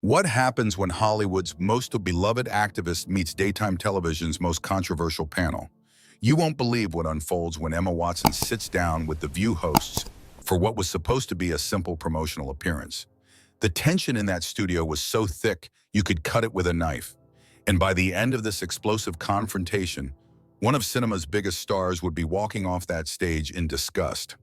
What happens when Hollywood's most beloved activist meets daytime television's most controversial panel? You won't believe what unfolds when Emma Watson sits down with the View hosts for what was supposed to be a simple promotional appearance. The tension in that studio was so thick you could cut it with a knife. And by the end of this explosive confrontation, one of cinema's biggest stars would be walking off that stage in disgust.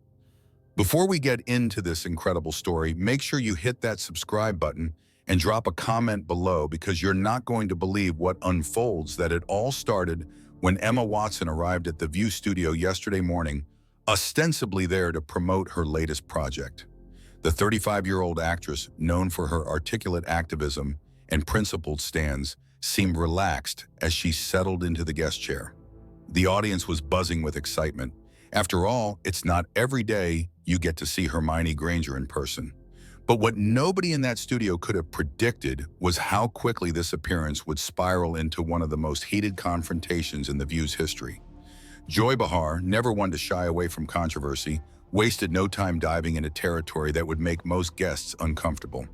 Before we get into this incredible story, make sure you hit that subscribe button and drop a comment below because you're not going to believe what unfolds. That it all started when Emma Watson arrived at the View studio yesterday morning, ostensibly there to promote her latest project. The 35-year-old actress, known for her articulate activism and principled stands, seemed relaxed as she settled into the guest chair. The audience was buzzing with excitement. After all, it's not every day you get to see Hermione Granger in person. But what nobody in that studio could have predicted was how quickly this appearance would spiral into one of the most heated confrontations in The View's history. Joy Behar, never one to shy away from controversy, wasted no time diving into territory that would make most guests uncomfortable.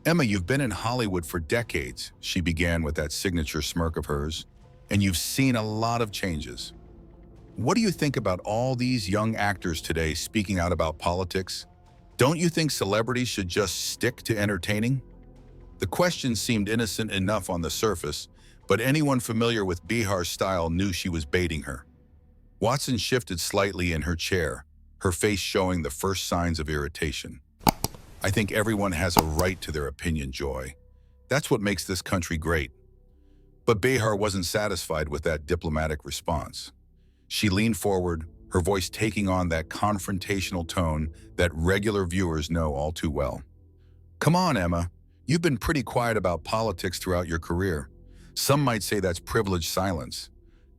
"Emma, you've been in Hollywood for decades," she began with that signature smirk of hers, "and you've seen a lot of changes. What do you think about all these young actors today speaking out about politics? Don't you think celebrities should just stick to entertaining?" The question seemed innocent enough on the surface, but anyone familiar with Behar's style knew she was baiting her. Watson shifted slightly in her chair, her face showing the first signs of irritation. "I think everyone has a right to their opinion, Joy. That's what makes this country great." But Behar wasn't satisfied with that diplomatic response. She leaned forward, her voice taking on that confrontational tone that regular viewers know all too well. "Come on, Emma. You've been pretty quiet about politics throughout your career. Some might say that's privileged silence.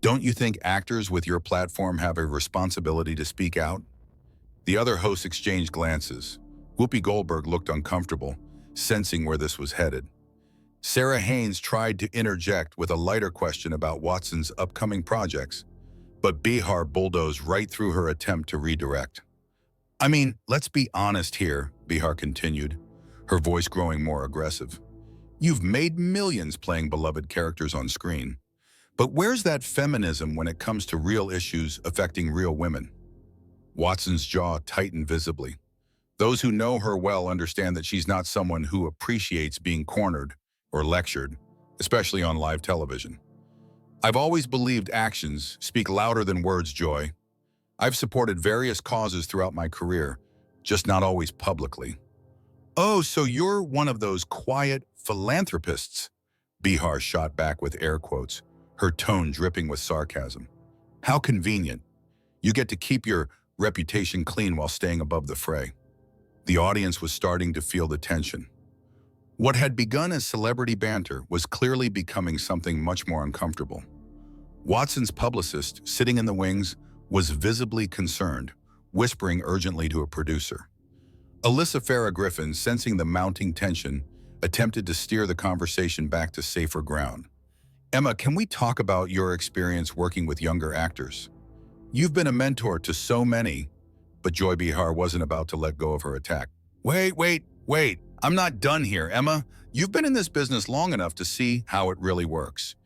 Don't you think actors with your platform have a responsibility to speak out?" The other hosts exchanged glances. Whoopi Goldberg looked uncomfortable, sensing where this was headed. Sarah Haynes tried to interject with a lighter question about Watson's upcoming projects, but Behar bulldozed right through her attempt to redirect. "I mean, let's be honest here," Behar continued, her voice growing more aggressive. "You've made millions playing beloved characters on screen. But where's that feminism when it comes to real issues affecting real women?" Watson's jaw tightened visibly. Those who know her well understand that she's not someone who appreciates being cornered or lectured, especially on live television. "I've always believed actions speak louder than words, Joy. I've supported various causes throughout my career, just not always publicly." "Oh, so you're one of those quiet philanthropists?" Behar shot back with air quotes, her tone dripping with sarcasm. "How convenient. You get to keep your reputation clean while staying above the fray." The audience was starting to feel the tension. What had begun as celebrity banter was clearly becoming something much more uncomfortable. Watson's publicist, sitting in the wings, was visibly concerned, whispering urgently to a producer. Alyssa Farah Griffin, sensing the mounting tension, attempted to steer the conversation back to safer ground. "Emma, can we talk about your experience working with younger actors? You've been a mentor to so many." But Joy Behar wasn't about to let go of her attack. Wait. I'm not done here, Emma. You've been in this business long enough to see how it really works.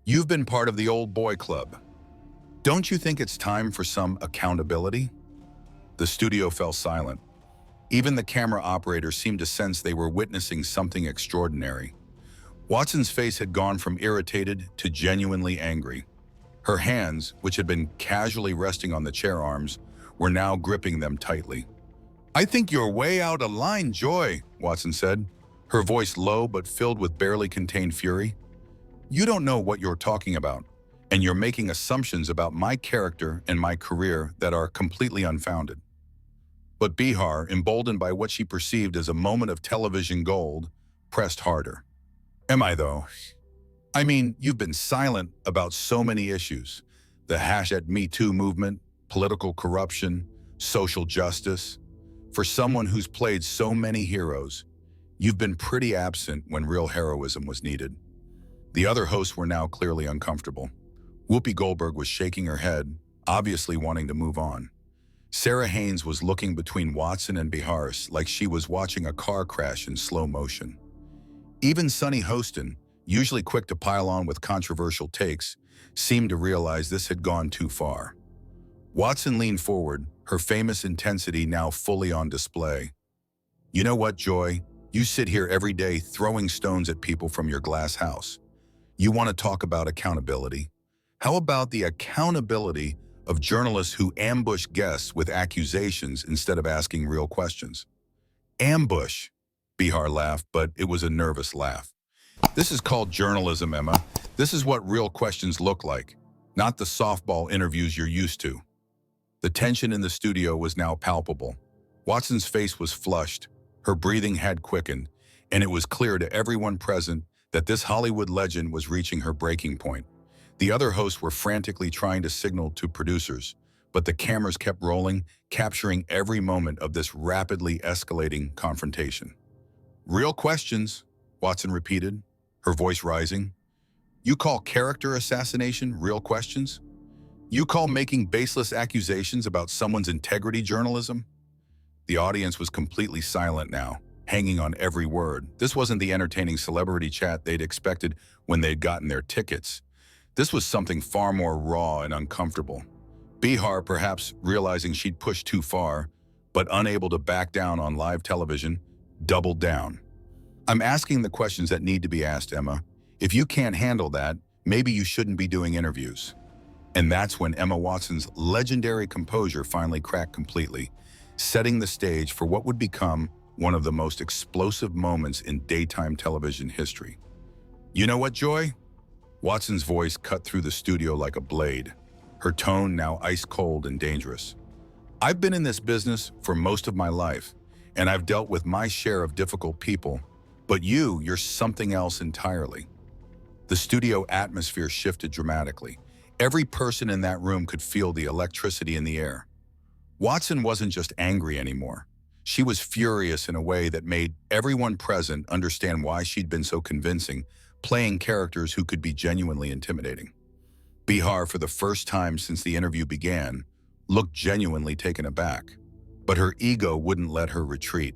You've been part of the old boy club. Don't you think it's time for some accountability?" The studio fell silent. Even the camera operators seemed to sense they were witnessing something extraordinary. Watson's face had gone from irritated to genuinely angry. Her hands, which had been casually resting on the chair arms, were now gripping them tightly. "I think you're way out of line, Joy," Watson said, her voice low but filled with barely contained fury. "You don't know what you're talking about, and you're making assumptions about my character and my career that are completely unfounded." But Behar, emboldened by what she perceived as a moment of television gold, pressed harder. "Am I, though? I mean, you've been silent about so many issues. The #MeToo movement, political corruption, social justice. For someone who's played so many heroes, you've been pretty absent when real heroism was needed." The other hosts were now clearly uncomfortable. Whoopi Goldberg was shaking her head, obviously wanting to move on. Sarah Haynes was looking between Watson and Behar like she was watching a car crash in slow motion. Even Sonny Hostin, usually quick to pile on with controversial takes, seemed to realize this had gone too far. Watson leaned forward, her famous intensity now fully on display. "You know what, Joy? You sit here every day throwing stones at people from your glass house. You want to talk about accountability? How about the accountability of journalists who ambush guests with accusations instead of asking real questions?" "Ambush," Behar laughed, but it was a nervous laugh. "This is called journalism, Emma. This is what real questions look like, not the softball interviews you're used to." The tension in the studio was now palpable. Watson's face was flushed, her breathing had quickened, and it was clear to everyone present that this Hollywood legend was reaching her breaking point. The other hosts were frantically trying to signal to producers, but the cameras kept rolling, capturing every moment of this rapidly escalating confrontation. "Real questions," Watson repeated, her voice rising. "You call character assassination real questions? You call making baseless accusations about someone's integrity journalism?" The audience was completely silent now, hanging on every word. This wasn't the entertaining celebrity chat they'd expected when they'd gotten their tickets. This was something far more raw and uncomfortable. Behar, perhaps realizing she'd pushed too far, but unable to back down on live television, doubled down. "I'm asking the questions that need to be asked, Emma. If you can't handle that, maybe you shouldn't be doing interviews." And that's when Emma Watson's legendary composure finally cracked completely, setting the stage for what would become one of the most explosive moments in daytime television history. "You know what, Joy?" Watson's voice cut through the studio like a blade, her tone now ice cold and dangerous. "I've been in this business for most of my life, and I've dealt with my share of difficult people, but you're something else entirely." The studio atmosphere shifted dramatically. Every person in that room could feel the electricity in the air. Watson wasn't just angry anymore. She was furious in a way that made everyone present understand why she'd been so convincing, playing characters who could be genuinely intimidating. Behar, for the first time since the interview began, looked genuinely taken aback, but her ego wouldn't let her retreat.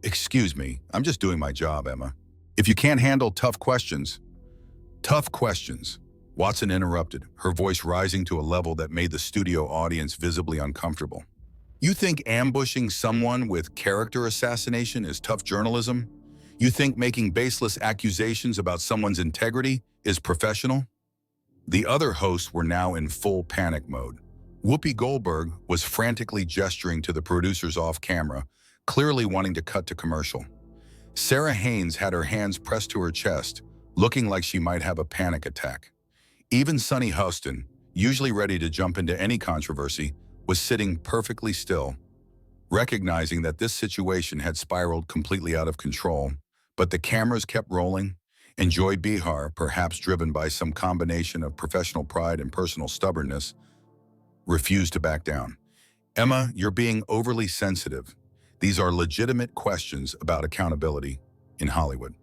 "Excuse me, I'm just doing my job, Emma. If you can't handle tough questions..." "Tough questions," Watson interrupted, her voice rising to a level that made the studio audience visibly uncomfortable. "You think ambushing someone with character assassination is tough journalism? You think making baseless accusations about someone's integrity is professional?" The other hosts were now in full panic mode. Whoopi Goldberg was frantically gesturing to the producers off camera, clearly wanting to cut to commercial. Sarah Haynes had her hands pressed to her chest, looking like she might have a panic attack. Even Sonny Hostin, usually ready to jump into any controversy, was sitting perfectly still, recognizing that this situation had spiraled completely out of control. But the cameras kept rolling, and Joy Behar, perhaps driven by some combination of professional pride and personal stubbornness, refused to back down. "Emma, you're being overly sensitive. These are legitimate questions about accountability in Hollywood."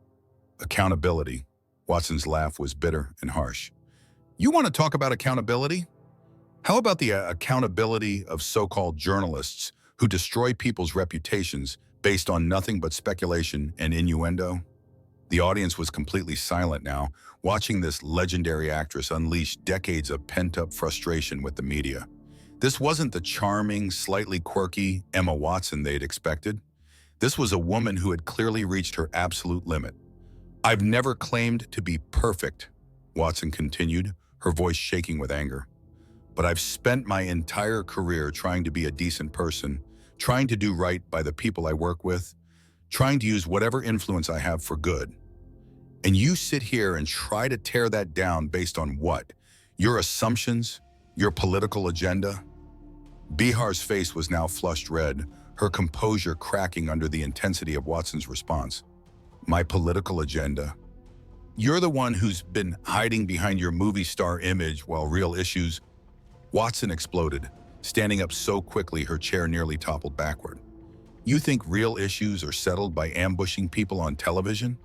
"Accountability?" Watson's laugh was bitter and harsh. "You want to talk about accountability? How about the accountability of so-called journalists who destroy people's reputations based on nothing but speculation and innuendo?" The audience was completely silent now, watching this legendary actress unleash decades of pent-up frustration with the media. This wasn't the charming, slightly quirky Emma Watson they'd expected. This was a woman who had clearly reached her absolute limit. "I've never claimed to be perfect," Watson continued, her voice shaking with anger. "But I've spent my entire career trying to be a decent person, trying to do right by the people I work with, trying to use whatever influence I have for good. And you sit here and try to tear that down based on what? Your assumptions? Your political agenda?" Behar's face was now flushed red, her composure cracking under the intensity of Watson's response. "My political agenda? You're the one who's been hiding behind your movie star image while real issues..." Watson exploded, standing up so quickly her chair nearly toppled backward. "You think real issues are settled by ambushing people on television?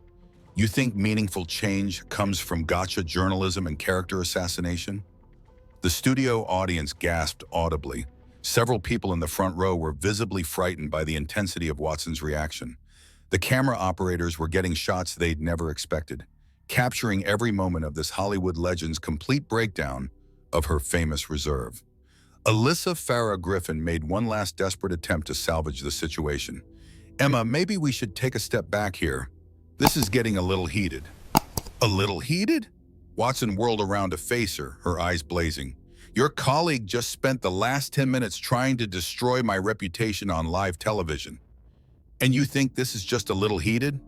You think meaningful change comes from gotcha journalism and character assassination?" The studio audience gasped audibly. Several people in the front row were visibly frightened by the intensity of Watson's reaction. The camera operators were getting shots they'd never expected, capturing every moment of this Hollywood legend's complete breakdown of her famous reserve. Alyssa Farah Griffin made one last desperate attempt to salvage the situation. "Emma, maybe we should take a step back here. This is getting a little heated." "A little heated?" Watson whirled around to face her, her eyes blazing. "Your colleague just spent the last 10 minutes trying to destroy my reputation on live television. And you think this is just a little heated?"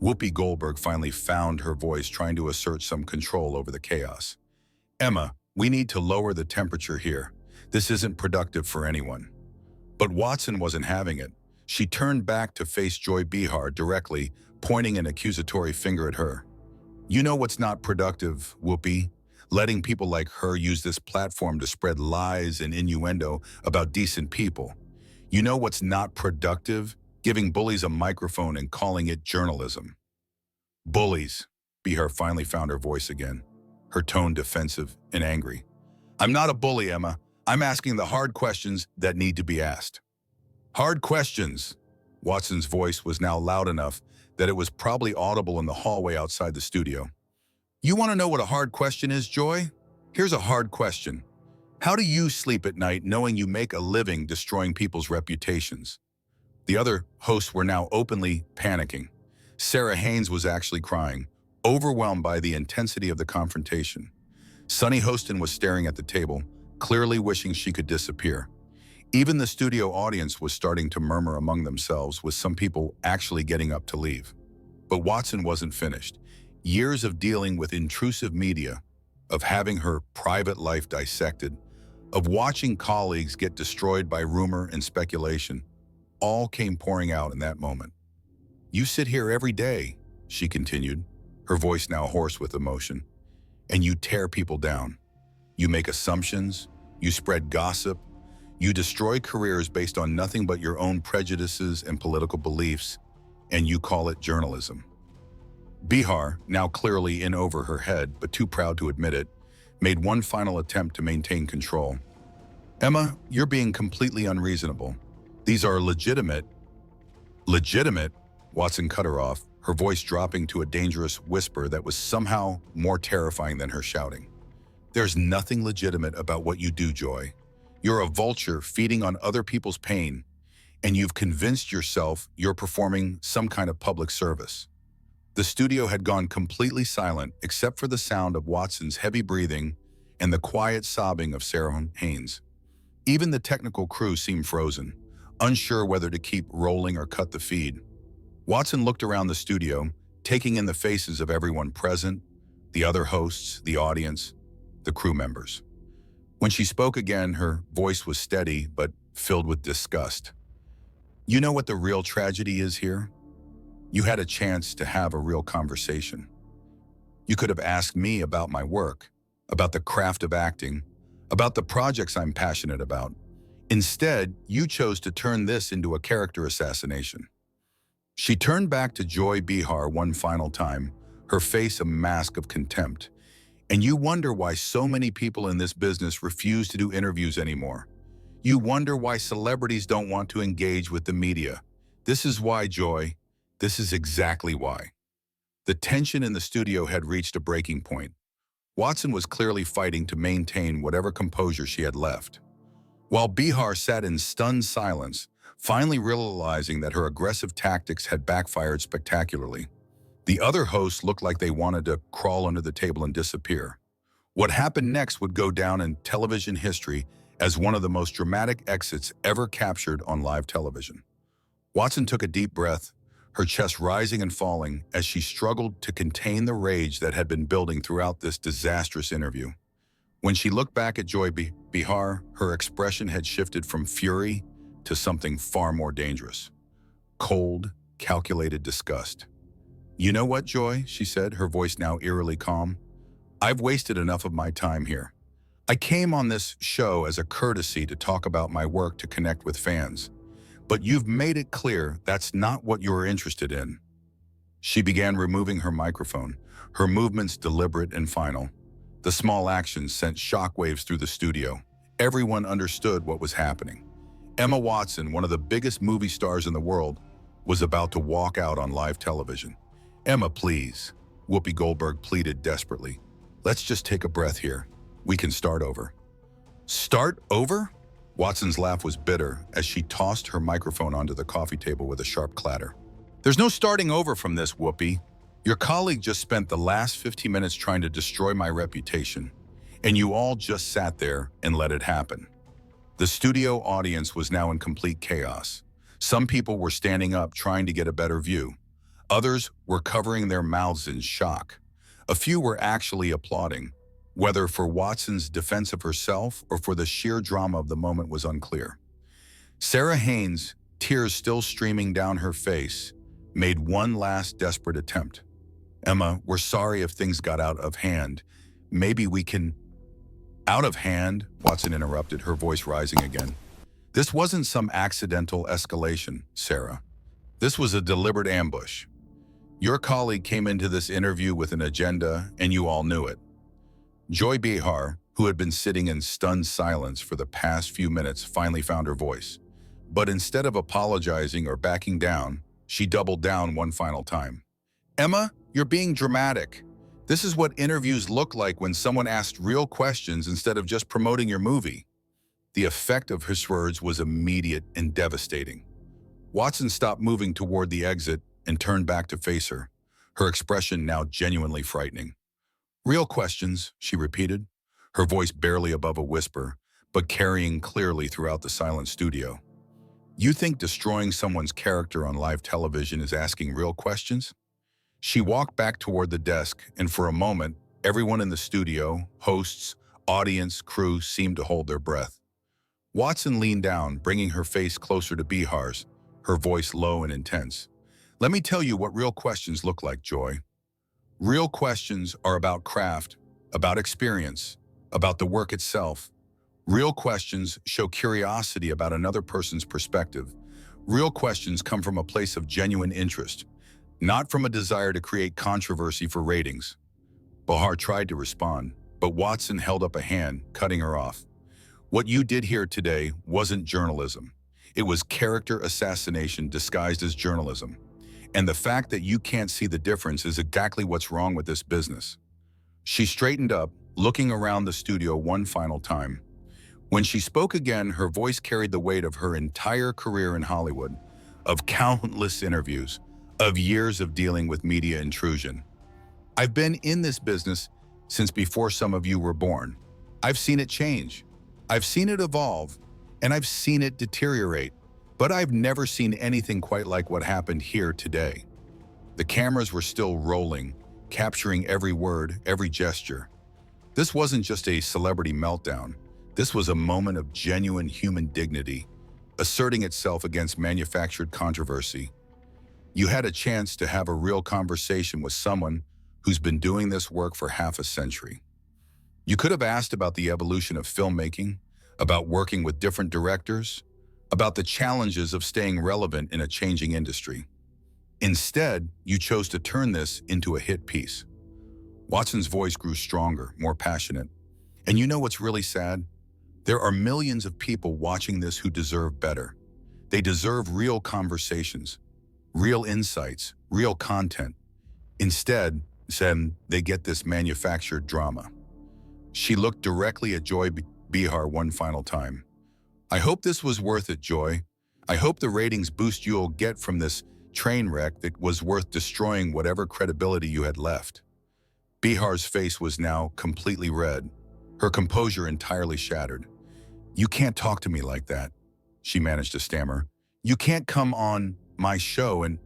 Whoopi Goldberg finally found her voice, trying to assert some control over the chaos. "Emma, we need to lower the temperature here. This isn't productive for anyone." But Watson wasn't having it. She turned back to face Joy Behar directly, pointing an accusatory finger at her. "You know what's not productive, Whoopi? Letting people like her use this platform to spread lies and innuendo about decent people. You know what's not productive? Giving bullies a microphone and calling it journalism." "Bullies." Behar finally found her voice again, her tone defensive and angry. "I'm not a bully, Emma. I'm asking the hard questions that need to be asked." "Hard questions." Watson's voice was now loud enough that it was probably audible in the hallway outside the studio. "You want to know what a hard question is, Joy? Here's a hard question. How do you sleep at night knowing you make a living destroying people's reputations?" The other hosts were now openly panicking. Sarah Haynes was actually crying, overwhelmed by the intensity of the confrontation. Sunny Hostin was staring at the table, clearly wishing she could disappear. Even the studio audience was starting to murmur among themselves, with some people actually getting up to leave. But Watson wasn't finished. Years of dealing with intrusive media, of having her private life dissected, of watching colleagues get destroyed by rumor and speculation, all came pouring out in that moment. "You sit here every day," she continued, her voice now hoarse with emotion, "and you tear people down. You make assumptions, you spread gossip, you destroy careers based on nothing but your own prejudices and political beliefs, and you call it journalism." Behar, now clearly in over her head but too proud to admit it, made one final attempt to maintain control. "Emma, you're being completely unreasonable. These are legitimate." "Legitimate?" Watson cut her off, her voice dropping to a dangerous whisper that was somehow more terrifying than her shouting. "There's nothing legitimate about what you do, Joy. You're a vulture feeding on other people's pain, and you've convinced yourself you're performing some kind of public service." The studio had gone completely silent except for the sound of Watson's heavy breathing and the quiet sobbing of Sarah Haynes. Even the technical crew seemed frozen, unsure whether to keep rolling or cut the feed. Watson looked around the studio, taking in the faces of everyone present, the other hosts, the audience, the crew members. When she spoke again, her voice was steady but filled with disgust. "You know what the real tragedy is here? You had a chance to have a real conversation. You could have asked me about my work, about the craft of acting, about the projects I'm passionate about. Instead, you chose to turn this into a character assassination." She turned back to Joy Behar one final time, her face a mask of contempt. "And you wonder why so many people in this business refuse to do interviews anymore. You wonder why celebrities don't want to engage with the media. This is why, Joy. This is exactly why." The tension in the studio had reached a breaking point. Watson was clearly fighting to maintain whatever composure she had left, while Behar sat in stunned silence, finally realizing that her aggressive tactics had backfired spectacularly. The other hosts looked like they wanted to crawl under the table and disappear. What happened next would go down in television history as one of the most dramatic exits ever captured on live television. Watson took a deep breath, her chest rising and falling as she struggled to contain the rage that had been building throughout this disastrous interview. When she looked back at Joy Behar, her expression had shifted from fury to something far more dangerous. Cold, calculated disgust. "You know what, Joy?" she said, her voice now eerily calm. "I've wasted enough of my time here. I came on this show as a courtesy to talk about my work to connect with fans. But you've made it clear that's not what you're interested in." She began removing her microphone, her movements deliberate and final. The small actions sent shockwaves through the studio. Everyone understood what was happening. Emma Watson, one of the biggest movie stars in the world, was about to walk out on live television. "Emma, please," Whoopi Goldberg pleaded desperately. "Let's just take a breath here. We can start over." "Start over?" Watson's laugh was bitter as she tossed her microphone onto the coffee table with a sharp clatter. "There's no starting over from this, Whoopi. Your colleague just spent the last 15 minutes trying to destroy my reputation, and you all just sat there and let it happen." The studio audience was now in complete chaos. Some people were standing up trying to get a better view. Others were covering their mouths in shock. A few were actually applauding. Whether for Watson's defense of herself or for the sheer drama of the moment was unclear. Sarah Haynes, tears still streaming down her face, made one last desperate attempt. "Emma, we're sorry if things got out of hand. Maybe we can—" "Out of hand?" Watson interrupted, her voice rising again. "This wasn't some accidental escalation, Sarah. This was a deliberate ambush. Your colleague came into this interview with an agenda, and you all knew it." Joy Behar, who had been sitting in stunned silence for the past few minutes, finally found her voice. But instead of apologizing or backing down, she doubled down one final time. "Emma, you're being dramatic. This is what interviews look like when someone asks real questions instead of just promoting your movie." The effect of his words was immediate and devastating. Watson stopped moving toward the exit and turned back to face her, her expression now genuinely frightening. "Real questions," she repeated, her voice barely above a whisper, but carrying clearly throughout the silent studio. "You think destroying someone's character on live television is asking real questions?" She walked back toward the desk, and for a moment, everyone in the studio, hosts, audience, crew, seemed to hold their breath. Watson leaned down, bringing her face closer to Behar's, her voice low and intense. "Let me tell you what real questions look like, Joy. Real questions are about craft, about experience, about the work itself. Real questions show curiosity about another person's perspective. Real questions come from a place of genuine interest, not from a desire to create controversy for ratings." Behar tried to respond, but Watson held up a hand, cutting her off. "What you did here today wasn't journalism. It was character assassination disguised as journalism. And the fact that you can't see the difference is exactly what's wrong with this business." She straightened up, looking around the studio one final time. When she spoke again, her voice carried the weight of her entire career in Hollywood, of countless interviews, of years of dealing with media intrusion. "I've been in this business since before some of you were born. I've seen it change. I've seen it evolve, and I've seen it deteriorate. But I've never seen anything quite like what happened here today." The cameras were still rolling, capturing every word, every gesture. This wasn't just a celebrity meltdown. This was a moment of genuine human dignity, asserting itself against manufactured controversy. You had a chance to have a real conversation with someone who's been doing this work for half a century. You could have asked about the evolution of filmmaking, about working with different directors, about the challenges of staying relevant in a changing industry. Instead, you chose to turn this into a hit piece. Watson's voice grew stronger, more passionate. "And you know what's really sad? There are millions of people watching this who deserve better. They deserve real conversations, real insights, real content. Instead, they get this manufactured drama." She looked directly at Joy Behar one final time. "I hope this was worth it, Joy. I hope the ratings boost you'll get from this train wreck that was worth destroying whatever credibility you had left." Behar's face was now completely red, her composure entirely shattered. "You can't talk to me like that," she managed to stammer. "You can't come on my show and—"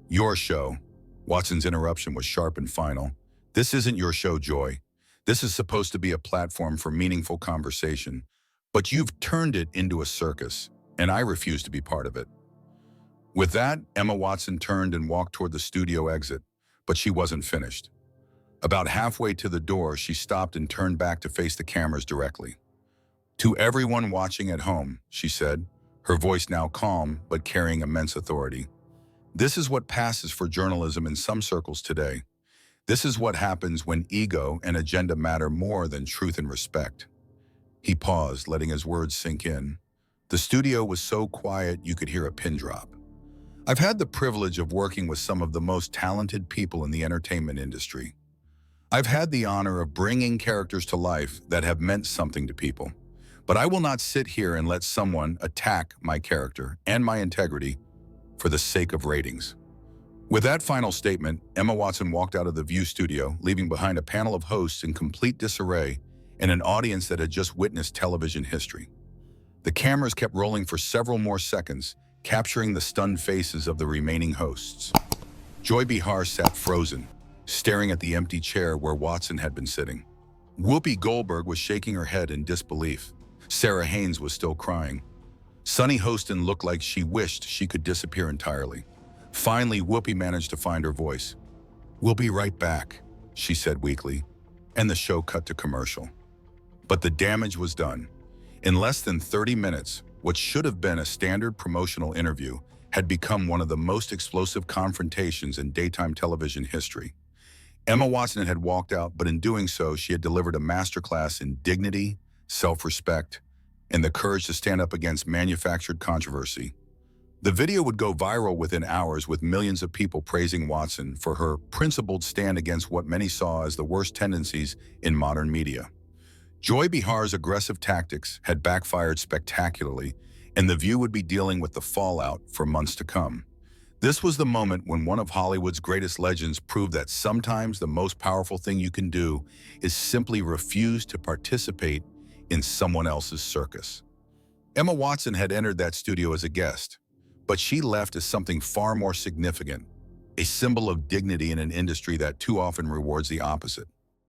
"Your show." Watson's interruption was sharp and final. "This isn't your show, Joy. This is supposed to be a platform for meaningful conversation. But you've turned it into a circus, and I refuse to be part of it." With that, Emma Watson turned and walked toward the studio exit, but she wasn't finished. About halfway to the door, she stopped and turned back to face the cameras directly. "To everyone watching at home," she said, her voice now calm but carrying immense authority. "This is what passes for journalism in some circles today. This is what happens when ego and agenda matter more than truth and respect." He paused, letting his words sink in. The studio was so quiet you could hear a pin drop. I've had the privilege of working with some of the most talented people in the entertainment industry. I've had the honor of bringing characters to life that have meant something to people. But I will not sit here and let someone attack my character and my integrity for the sake of ratings. With that final statement, Emma Watson walked out of the View studio, leaving behind a panel of hosts in complete disarray and an audience that had just witnessed television history. The cameras kept rolling for several more seconds, capturing the stunned faces of the remaining hosts. Joy Behar sat frozen, staring at the empty chair where Watson had been sitting. Whoopi Goldberg was shaking her head in disbelief. Sarah Haynes was still crying. Sunny Hostin looked like she wished she could disappear entirely. Finally, Whoopi managed to find her voice. "We'll be right back," she said weakly, and the show cut to commercial. But the damage was done. In less than 30 minutes, what should have been a standard promotional interview had become one of the most explosive confrontations in daytime television history. Emma Watson had walked out, but in doing so, she had delivered a masterclass in dignity, self-respect, and the courage to stand up against manufactured controversy. The video would go viral within hours, with millions of people praising Watson for her principled stand against what many saw as the worst tendencies in modern media. Joy Behar's aggressive tactics had backfired spectacularly, and The View would be dealing with the fallout for months to come. This was the moment when one of Hollywood's greatest legends proved that sometimes the most powerful thing you can do is simply refuse to participate in someone else's circus. Emma Watson had entered that studio as a guest, but she left as something far more significant, a symbol of dignity in an industry that too often rewards the opposite.